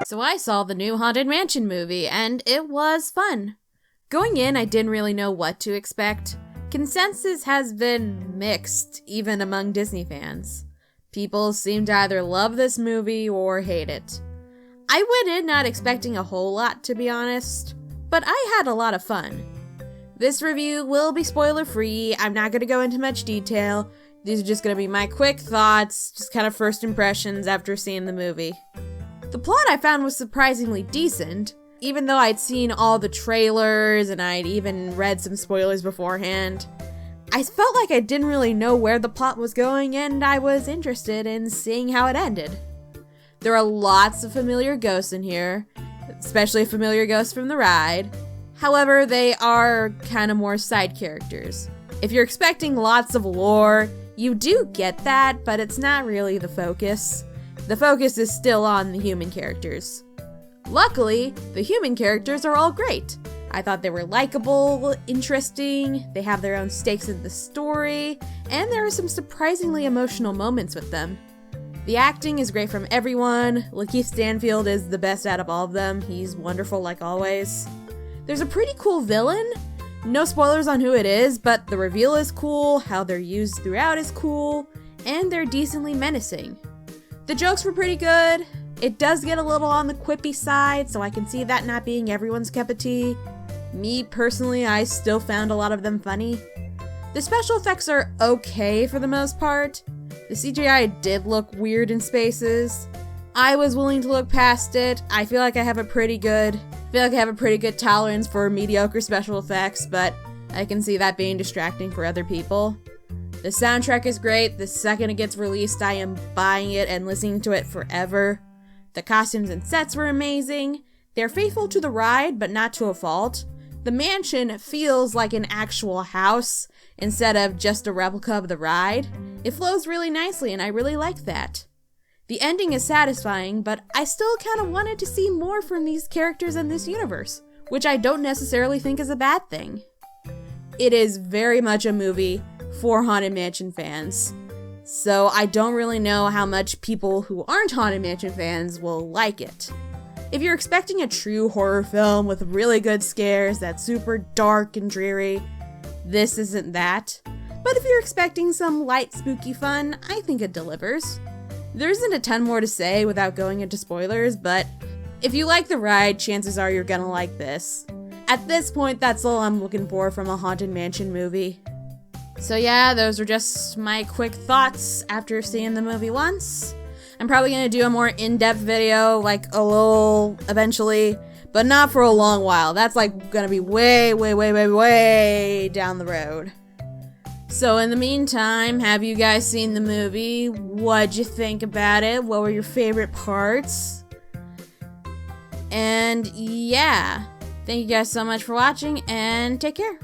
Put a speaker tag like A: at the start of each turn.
A: So I saw the new Haunted Mansion movie, and it was fun. Going in, I didn't really know what to expect. Consensus has been mixed, even among Disney fans. People seem to either love this movie or hate it. I went in not expecting a whole lot, to be honest, but I had a lot of fun. This review will be spoiler-free. I'm not going to go into much detail. These are just going to be my quick thoughts, just kind of first impressions after seeing the movie. The plot I found was surprisingly decent, even though I'd seen all the trailers and I'd even read some spoilers beforehand. I felt like I didn't really know where the plot was going, and I was interested in seeing how it ended. There are lots of familiar ghosts in here, especially familiar ghosts from the ride. However, they are kind of more side characters. If you're expecting lots of lore, you do get that, but it's not really the focus. The focus is still on the human characters. Luckily, the human characters are all great. I thought they were likable, interesting, they have their own stakes in the story, and there are some surprisingly emotional moments with them. The acting is great from everyone. Lakeith Stanfield is the best out of all of them. He's wonderful like always. There's a pretty cool villain. No spoilers on who it is, but the reveal is cool, how they're used throughout is cool, and they're decently menacing. The jokes were pretty good. It does get a little on the quippy side, so I can see that not being everyone's cup of tea. Me, personally, I still found a lot of them funny. The special effects are okay for the most part. The CGI did look weird in spaces. I was willing to look past it. I feel like I have a pretty good tolerance for mediocre special effects, but I can see that being distracting for other people. The soundtrack is great. The second it gets released, I am buying it and listening to it forever. The costumes and sets were amazing. They're faithful to the ride, but not to a fault. The mansion feels like an actual house instead of just a replica of the ride. It flows really nicely, and I really like that. The ending is satisfying, but I still kind of wanted to see more from these characters in this universe, which I don't necessarily think is a bad thing. It is very much a movie for Haunted Mansion fans, so I don't really know how much people who aren't Haunted Mansion fans will like it. If you're expecting a true horror film with really good scares that's super dark and dreary, this isn't that. But if you're expecting some light, spooky fun, I think it delivers. There isn't a ton more to say without going into spoilers, but if you like the ride, chances are you're gonna like this. At this point, that's all I'm looking for from a Haunted Mansion movie. So yeah, those are just my quick thoughts after seeing the movie once. I'm probably gonna do a more in-depth video, like a little eventually, but not for a long while. That's like gonna be way down the road. So in the meantime, have you guys seen the movie? What'd you think about it? What were your favorite parts? And yeah, thank you guys so much for watching, and take care.